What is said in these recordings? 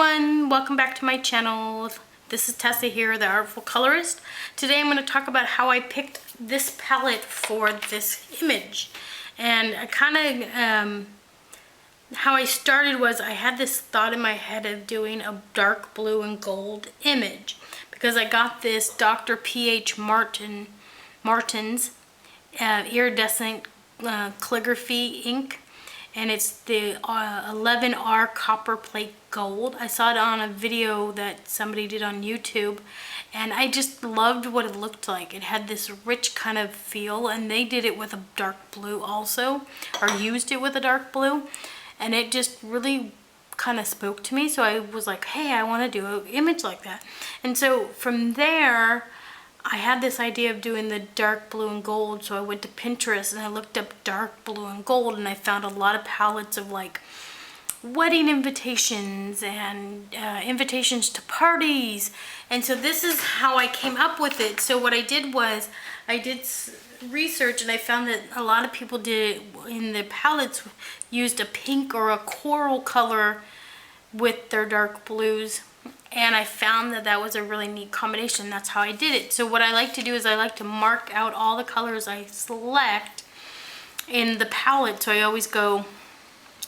everyone, welcome back to my channel. This is Tessa here, the Artful Colorist. Today I'm going to talk about how I picked this palette for this image. And I kind of, how I started was I had this thought in my head of doing a dark blue and gold image. Because I got this Dr. P.H. Martin's iridescent calligraphy ink. And it's the 11R copper plate gold. I saw it on a video that somebody did on YouTube, and I just loved what it looked like. It had this rich kind of feel, and they did it with a dark blue also, or used it with a dark blue, and it just really kind of spoke to me. So I was like, hey, I want to do an image like that. And so from there, I had this idea of doing the dark blue and gold, so I went to Pinterest and I looked up dark blue and gold, and I found a lot of palettes of like wedding invitations and invitations to parties. And so this is how I came up with it. So what I did was I did research, and I found that a lot of people did in the palettes used a pink or a coral color with their dark blues. And I found that that was a really neat combination. That's how I did it. So what I like to do is I like to mark out all the colors I select in the palette. So I always go,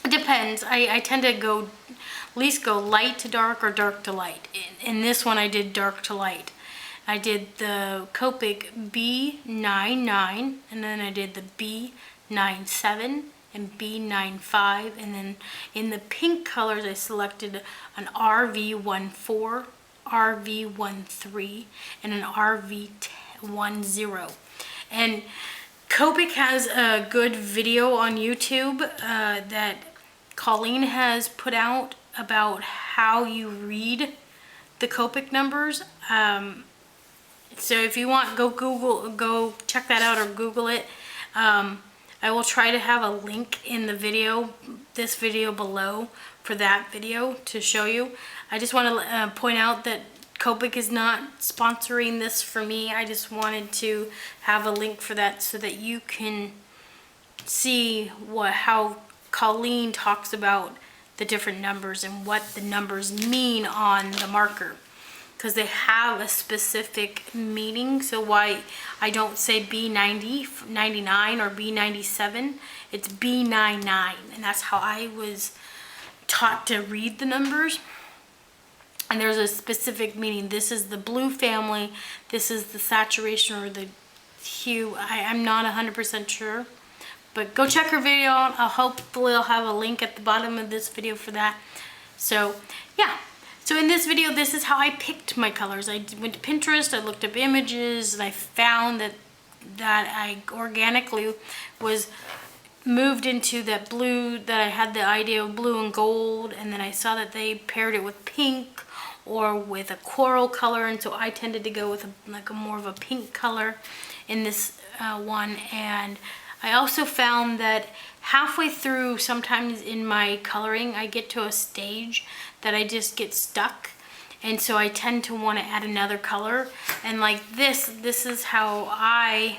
it depends. I tend to go, at least go light to dark or dark to light. In this one I did dark to light. I did the Copic B99, and then I did the B97 and B95, and then in the pink colors I selected an RV14, RV13, and an RV10. And Copic has a good video on YouTube that Colleen has put out about how you read the Copic numbers. So if you want, go check that out or Google it. I will try to have a link in the video, this video below, for that video to show you. I just want to point out that Copic is not sponsoring this for me. I just wanted to have a link for that so that you can see how Colleen talks about the different numbers and what the numbers mean on the marker. Because they have a specific meaning. So why I don't say B90, 99 or B97, it's B99, and that's how I was taught to read the numbers. And there's a specific meaning. This is the blue family, this is the saturation or the hue. I'm not 100% sure, but go check her video out. Hopefully I'll have a link at the bottom of this video for that. So yeah. So in this video, this is how I picked my colors. I went to Pinterest, I looked up images, and I found that I organically was moved into that blue, that I had the idea of blue and gold, and then I saw that they paired it with pink or with a coral color, and so I tended to go with a more of a pink color in this one. And I also found that halfway through, sometimes in my coloring, I get to a stage that I just get stuck, and so I tend to want to add another color. And like this is how I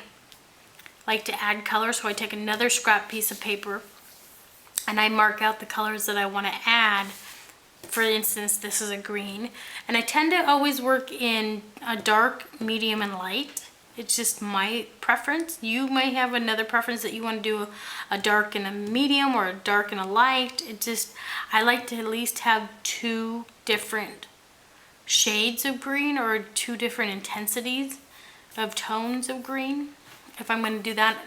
like to add color. So I take another scrap piece of paper and I mark out the colors that I want to add. For instance, this is a green, and I tend to always work in a dark, medium, and light. It's just my preference. You may have another preference that you want to do a dark and a medium or a dark and a light. I like to at least have two different shades of green or two different intensities of tones of green. If I'm going to do that,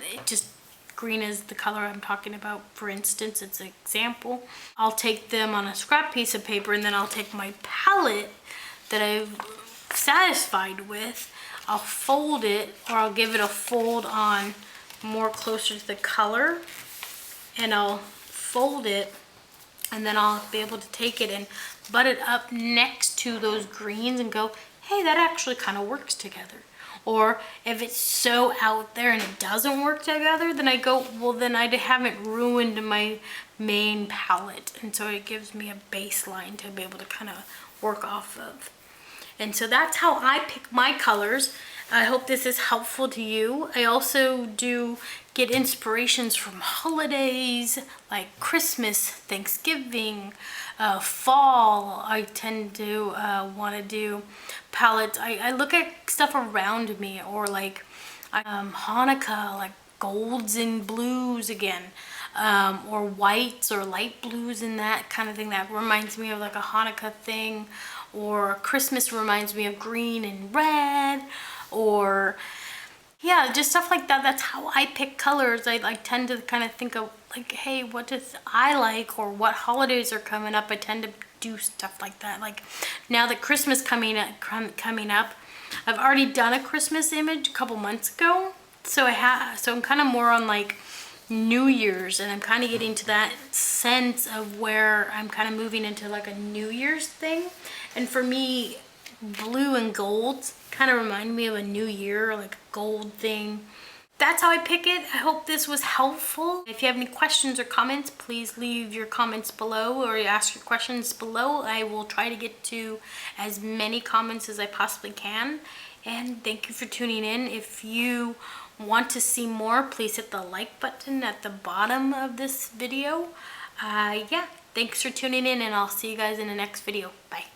green is the color I'm talking about. For instance, it's an example. I'll take them on a scrap piece of paper, and then I'll take my palette that I've satisfied with, I'll fold it, or I'll give it a fold on more closer to the color, and I'll fold it, and then I'll be able to take it and butt it up next to those greens and go, hey, that actually kind of works together. Or if it's so out there and it doesn't work together, then I go, well, then I haven't ruined my main palette. And so it gives me a baseline to be able to kind of work off of. And so that's how I pick my colors. I hope this is helpful to you. I also do get inspirations from holidays like Christmas, Thanksgiving, fall. I tend to want to do palettes. I look at stuff around me, or like Hanukkah, like golds and blues again, or whites or light blues and that kind of thing. That reminds me of like a Hanukkah thing. Or Christmas reminds me of green and red, or yeah, just stuff like that. That's how I pick colors. I like tend to kind of think of like, hey, what does I like, or what holidays are coming up. I tend to do stuff like that. Like now that Christmas coming up, I've already done a Christmas image a couple months ago. So I'm kind of more on like New Year's, and I'm kind of getting to that sense of where I'm kind of moving into like a New Year's thing. And for me, blue and gold kind of remind me of a new year, like a gold thing. That's how I pick it. I hope this was helpful. If you have any questions or comments, please leave your comments below, or ask your questions below. I will try to get to as many comments as I possibly can. And thank you for tuning in. If you want to see more, please hit the like button at the bottom of this video. Yeah, thanks for tuning in, and I'll see you guys in the next video. Bye.